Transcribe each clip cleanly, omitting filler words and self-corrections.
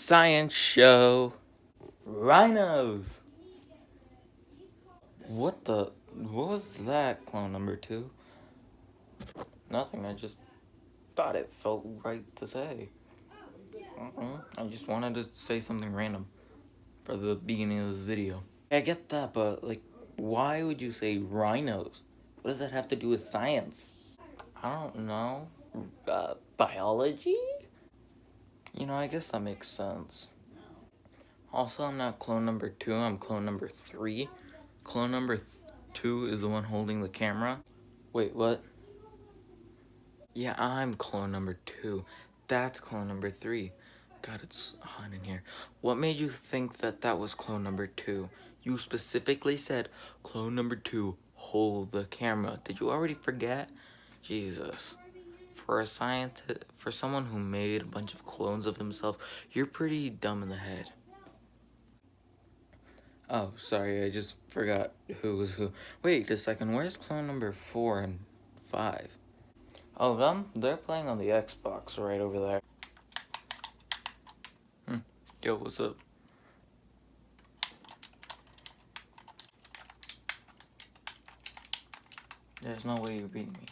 science show. Rhinos. What was that, clone number 2? Nothing, I just thought it felt right to say. I just wanted to say something random for the beginning of this video. I get that, but like, why would you say rhinos? What does that have to do with science? I don't know. Biology? You know, I guess that makes sense. Also, I'm not clone number 2, I'm clone number 3. Clone number 2 is the one holding the camera. Wait, what? Yeah, I'm clone number 2. That's clone number 3. God, it's hot in here. What made you think that that was clone number 2? You specifically said clone number 2, hold the camera. Did you already forget? Jesus. For a scientist, for someone who made a bunch of clones of himself, you're pretty dumb in the head. Oh, sorry, I just forgot who was who. Wait a second, where's clone number 4 and 5? Oh, them? They're playing on the Xbox right over there. Yo, what's up? There's no way you're beating me.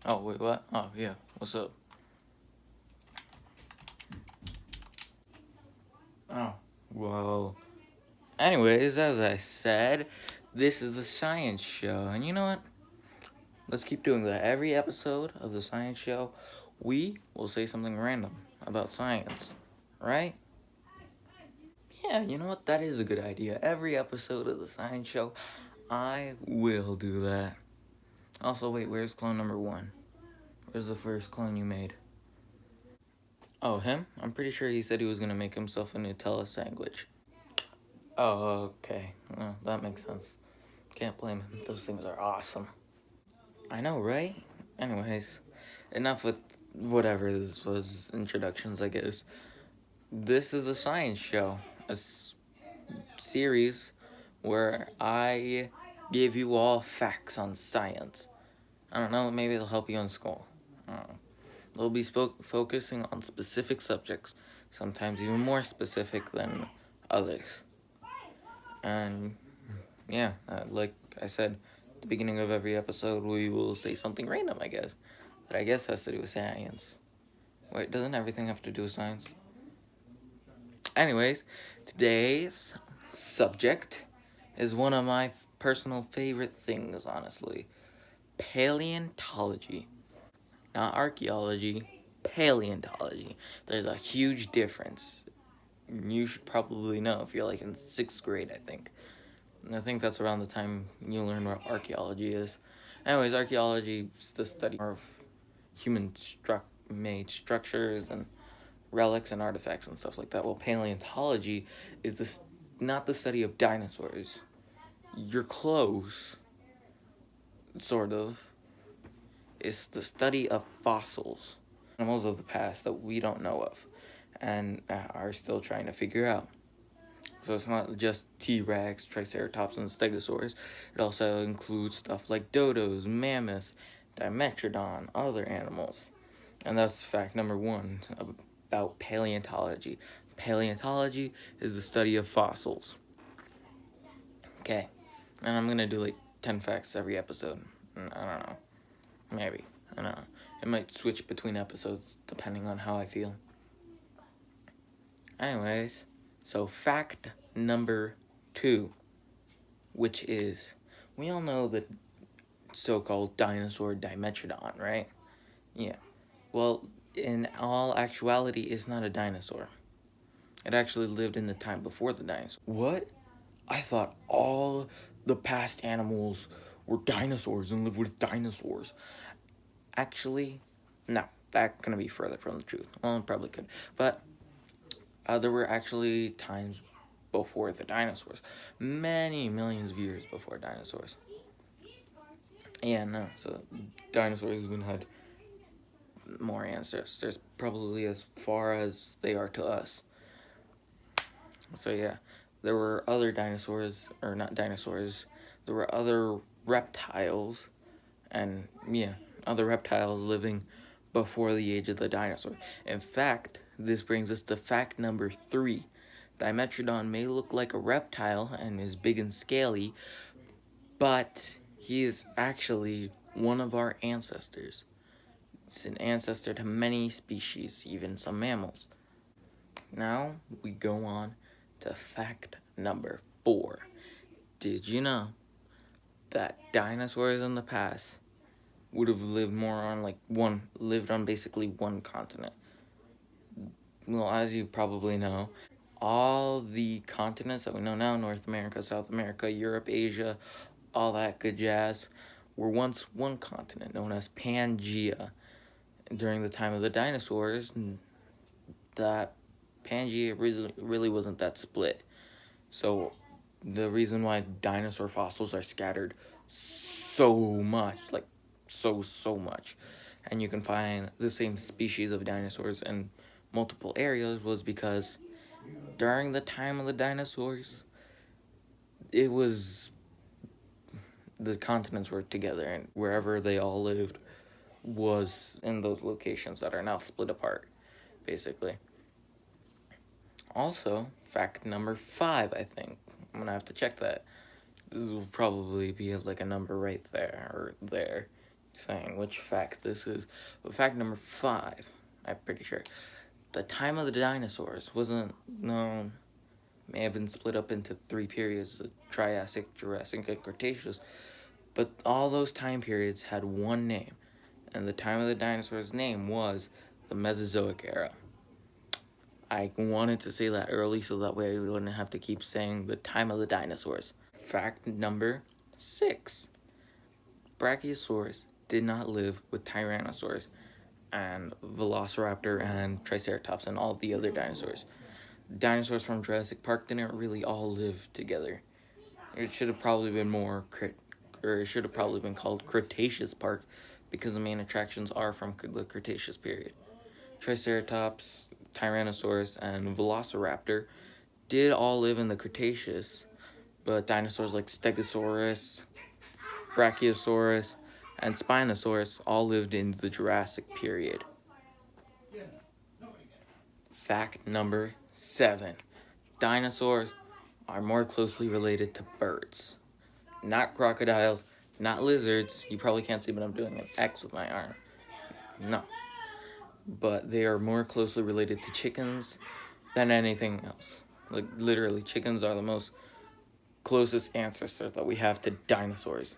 Oh, wait, what? Oh, yeah, what's up? Oh, well. Anyways, as I said, this is the science show. And you know what? Let's keep doing that. Every episode of the science show, we will say something random about science. Right? Yeah, you know what? That is a good idea. Every episode of the science show, I will do that. Also, wait, where's clone number 1? Where's the first clone you made? Oh, him? I'm pretty sure he said he was gonna make himself a Nutella sandwich. Oh, okay. Well, that makes sense. Can't blame him. Those things are awesome. I know, right? Anyways, enough with whatever this was, introductions, I guess. This is a science show. A series where I give you all facts on science. I don't know, maybe it'll help you in school. I don't know. They'll be focusing on specific subjects, sometimes even more specific than others. And yeah, like I said, at the beginning of every episode, we will say something random, I guess, that I guess has to do with science. Wait, doesn't everything have to do with science? Anyways, today's subject is one of my personal favorite things, honestly. Paleontology. Not archaeology, paleontology. There's a huge difference. You should probably know if you're like in 6th grade, I think. And I think that's around the time you learn what archaeology is. Anyways, archaeology is the study of human-made structures and relics and artifacts and stuff like that. Well, paleontology is not the study of dinosaurs. You're close, sort of. It's the study of fossils, animals of the past that we don't know of and are still trying to figure out. So it's not just T-Rex, Triceratops, and Stegosaurus. It also includes stuff like dodos, mammoths, Dimetrodon, other animals. And that's fact number 1 about paleontology. Paleontology is the study of fossils. Okay, and I'm gonna do like 10 facts every episode. I don't know. Maybe. I don't know. It might switch between episodes depending on how I feel. Anyways, so fact number 2, which is, we all know the so-called dinosaur Dimetrodon, right? Yeah. Well, in all actuality, it's not a dinosaur. It actually lived in the time before the dinosaur. What? I thought all the past animals were dinosaurs and lived with dinosaurs. Actually, no, that couldn't be further from the truth. Well, it probably could. But there were actually times before the dinosaurs. Many millions of years before dinosaurs. Yeah, no, so dinosaurs even had more ancestors, probably as far as they are to us. So yeah, there were other dinosaurs, or not dinosaurs, there were other reptiles, and yeah, other reptiles living before the age of the dinosaur. In fact, this brings us to fact number 3. Dimetrodon may look like a reptile and is big and scaly, but he is actually one of our ancestors. It's an ancestor to many species, even some mammals. Now we go on to fact number 4. Did you know that dinosaurs in the past would have lived lived on basically one continent? Well, as you probably know, all the continents that we know now, North America, South America, Europe, Asia, all that good jazz, were once one continent known as Pangea. During the time of the dinosaurs, that Pangea really wasn't that split. So the reason why dinosaur fossils are scattered so much, like so much, and you can find the same species of dinosaurs in multiple areas, was because during the time of the dinosaurs, it was the continents were together, and wherever they all lived was in those locations that are now split apart, basically. Also, fact number 5, I think. I'm gonna have to check that. This will probably be like a number right there, or there, saying which fact this is. But fact number 5, I'm pretty sure. The time of the dinosaurs wasn't known, may have been split up into 3 periods, the Triassic, Jurassic, and Cretaceous, but all those time periods had one name, and the time of the dinosaurs' name was the Mesozoic era. I wanted to say that early so that way we wouldn't have to keep saying the time of the dinosaurs. Fact number 6. Brachiosaurus did not live with Tyrannosaurus and Velociraptor and Triceratops and all the other dinosaurs. Dinosaurs from Jurassic Park didn't really all live together. It should have probably been it should have probably been called Cretaceous Park, because the main attractions are from the Cretaceous period. Triceratops, Tyrannosaurus, and Velociraptor did all live in the Cretaceous, but dinosaurs like Stegosaurus, Brachiosaurus, and Spinosaurus all lived in the Jurassic period. Fact number 7. Dinosaurs are more closely related to birds. Not crocodiles, not lizards. You probably can't see, but I'm doing an X with my arm. No. But they are more closely related to chickens than anything else. Like, literally, chickens are the most closest ancestor that we have to dinosaurs.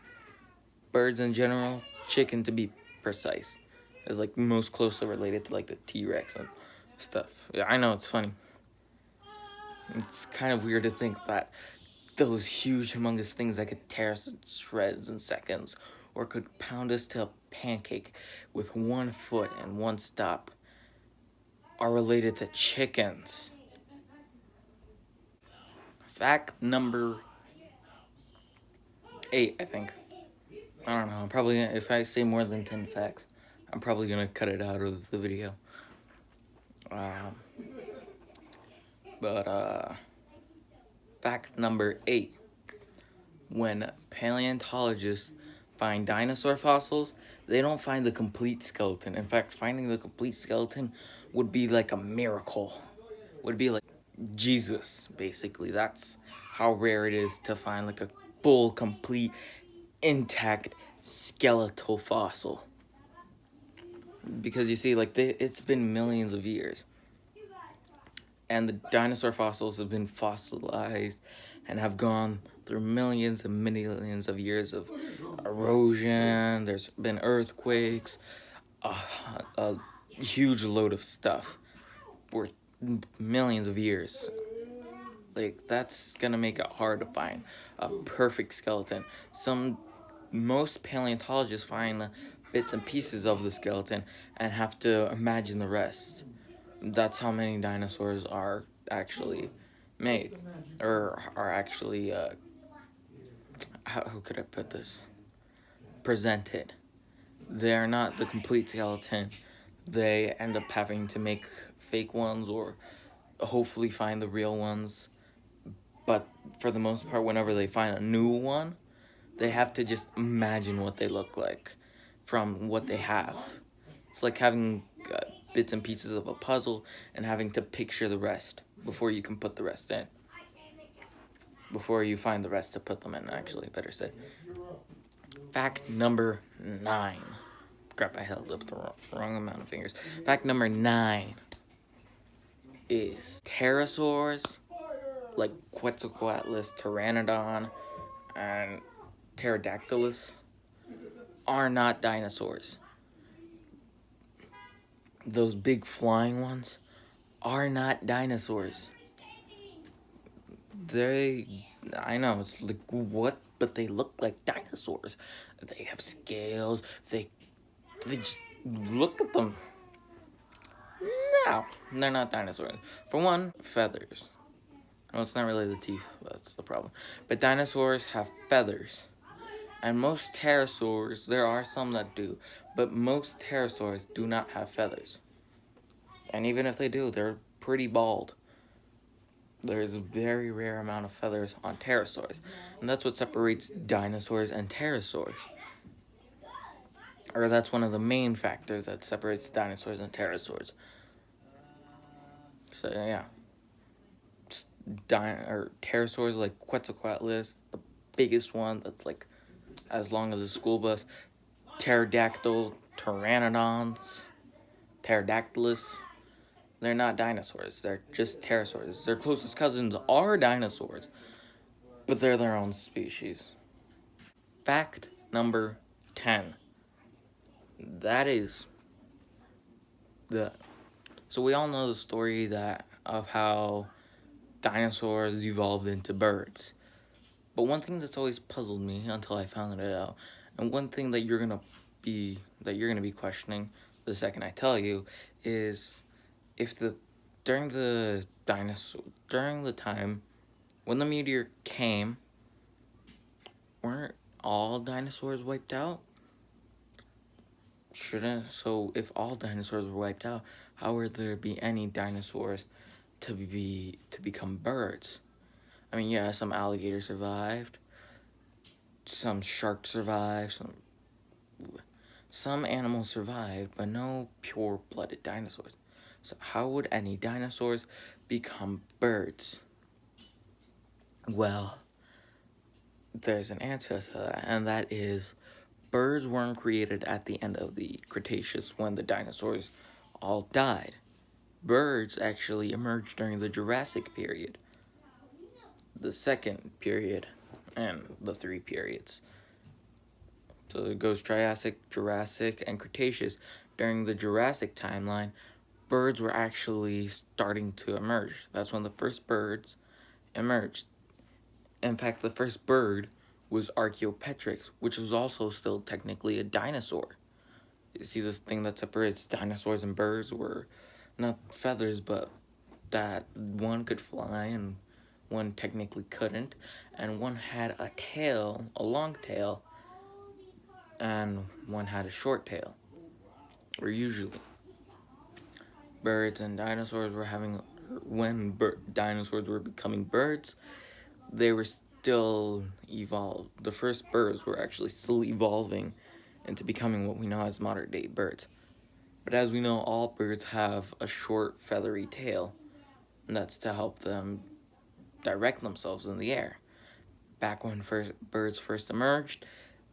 Birds in general, chicken to be precise, is like most closely related to like the T-Rex and stuff. Yeah, I know, it's funny. It's kind of weird to think that those huge, humongous things that could tear us to shreds in seconds, or could pound us to a pancake with one foot and one stop, are related to chickens. Fact number 8, I think. I don't know, I'm probably gonna, if I say more than 10 facts, I'm probably gonna cut it out of the video. Fact number 8. When paleontologists find dinosaur fossils, they don't find the complete skeleton. In fact, finding the complete skeleton would be like a miracle. Would be like Jesus, basically. That's how rare it is to find like a full, complete, intact skeletal fossil. Because you see, like, it's been millions of years, and the dinosaur fossils have been fossilized and have gone through millions and millions of years of erosion. There's been earthquakes, a huge load of stuff for millions of years. Like, that's gonna make it hard to find a perfect skeleton. Most paleontologists find bits and pieces of the skeleton and have to imagine the rest. That's how many dinosaurs are actually made, or are actually, how could I put this? Presented. They're not the complete skeleton. They end up having to make fake ones, or hopefully find the real ones. But for the most part, whenever they find a new one, they have to just imagine what they look like from what they have. It's like having bits and pieces of a puzzle and having to picture the rest before you can put the rest in. Before you find the rest to put them in, actually, better said. Fact number 9. Crap, I held up the wrong amount of fingers. Fact number 9 is pterosaurs, like Quetzalcoatlus, Pteranodon, and Pterodactylus, are not dinosaurs. Those big flying ones are not dinosaurs. I know, it's like, what? But they look like dinosaurs. They have scales. They just look at them. No, they're not dinosaurs. For one, feathers. Well, it's not really the teeth, that's the problem. But dinosaurs have feathers. And most pterosaurs, there are some that do, but most pterosaurs do not have feathers. And even if they do, they're pretty bald. There's a very rare amount of feathers on pterosaurs. And that's what separates dinosaurs and pterosaurs. Or that's one of the main factors that separates dinosaurs and pterosaurs. So yeah. Pterosaurs like Quetzalcoatlus, the biggest one that's like as long as a school bus. Pterodactyl, Pteranodons, Pterodactylus. They're not dinosaurs. They're just pterosaurs. Their closest cousins are dinosaurs, but they're their own species. Fact number 10. That is so we all know the story of how dinosaurs evolved into birds. But one thing that's always puzzled me until I found it out, and one thing that you're gonna be questioning the second I tell you, is if during the time when the meteor came, weren't all dinosaurs wiped out? So if all dinosaurs were wiped out, how would there be any dinosaurs to become birds? I mean, yeah, some alligators survived, some sharks survived, some animals survived, but no pure-blooded dinosaurs. So how would any dinosaurs become birds? Well, there's an answer to that, and that is birds weren't created at the end of the Cretaceous when the dinosaurs all died. Birds actually emerged during the Jurassic period, the second period, and the 3 periods. So it goes Triassic, Jurassic, and Cretaceous. During the Jurassic timeline, birds were actually starting to emerge. That's when the first birds emerged. In fact, the first bird was Archaeopteryx, which was also still technically a dinosaur. You see, the thing that separates dinosaurs and birds were not feathers, but that one could fly and one technically couldn't, and one had a tail, a long tail, and one had a short tail. Or usually, birds and dinosaurs were dinosaurs were becoming birds, they were still evolved. The first birds were actually still evolving into becoming what we know as modern day birds. But as we know, all birds have a short feathery tail, and that's to help them direct themselves in the air. Back when birds first emerged,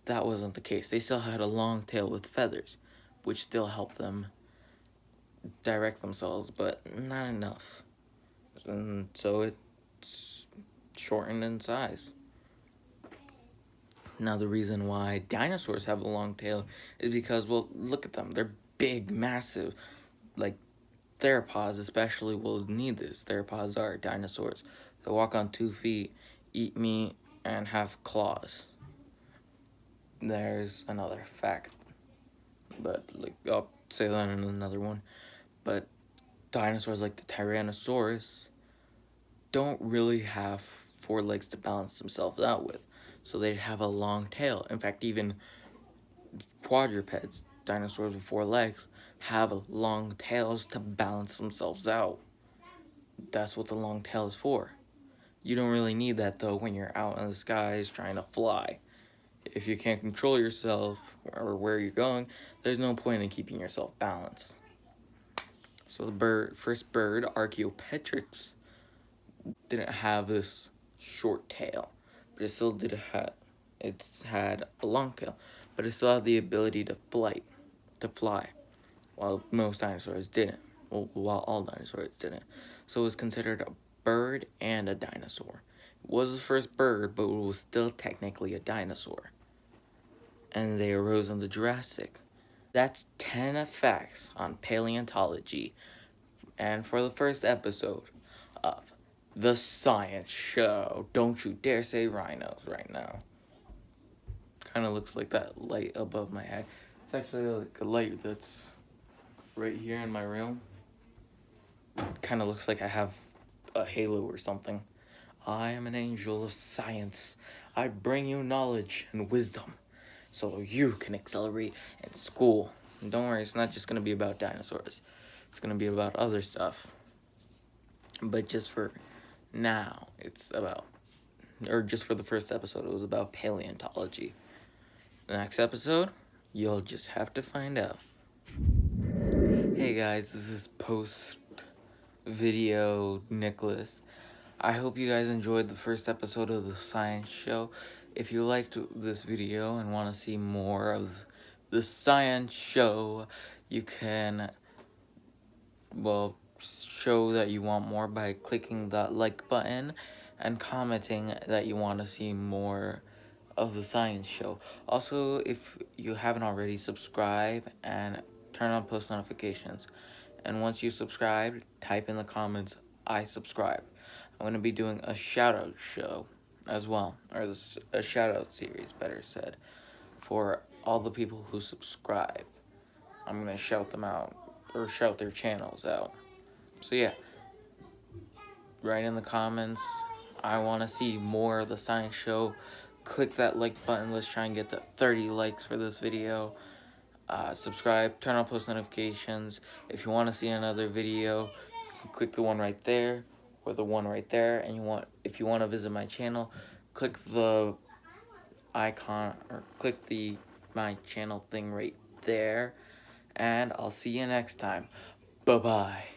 that wasn't the case. They still had a long tail with feathers, which still helped them direct themselves, but not enough. And so it's shortened in size. Now, the reason why dinosaurs have a long tail is because, well, look at them. They're big, massive. Like, theropods especially will need this. Theropods are dinosaurs. They walk on 2 feet, eat meat, and have claws. There's another fact, but I'll say that in another one. But dinosaurs like the Tyrannosaurus don't really have 4 legs to balance themselves out with, so they'd have a long tail. In fact, even quadrupeds, dinosaurs with 4 legs, have long tails to balance themselves out. That's what the long tail is for. You don't really need that, though, when you're out in the skies trying to fly. If you can't control yourself or where you're going, there's no point in keeping yourself balanced. So the first bird, Archaeopteryx, didn't have this short tail, but it still did have. It's had a long tail, but it still had the ability to fly, while most dinosaurs didn't. Well, while all dinosaurs didn't. So it was considered a bird and a dinosaur. It was the first bird, but it was still technically a dinosaur. And they arose in the Jurassic. That's 10 facts on paleontology. And for the first episode of The Science Show, don't you dare say RHINOS right now. Kind of looks like that light above my head. It's actually like a light that's right here in my room. Kind of looks like I have a halo or something. I am an angel of science. I bring you knowledge and wisdom so you can accelerate in school. And don't worry, it's not just going to be about dinosaurs. It's going to be about other stuff. But just for now, it's about, or just for the first episode, it was about paleontology. The next episode, you'll just have to find out. Hey guys, this is post video Nicholas. I hope you guys enjoyed the first episode of the science show. If you liked this video and want to see more of the science show, you can, well, show that you want more by clicking that like button and commenting that you want to see more of the science show. Also, if you haven't already, subscribe and turn on post notifications. And once you subscribe, type in the comments, I subscribe. I'm going to be doing a shout-out show as well, or a shout-out series, better said, for all the people who subscribe. I'm going to shout them out, or shout their channels out. So yeah, write in the comments, I want to see more of the science show. Click that like button. Let's try and get to 30 likes for this video. Subscribe, turn on post notifications. If you want to see another video, click the one right there or the one right there. And if you want to visit my channel, click the icon or click the my channel thing right there. And I'll see you next time. Bye-bye.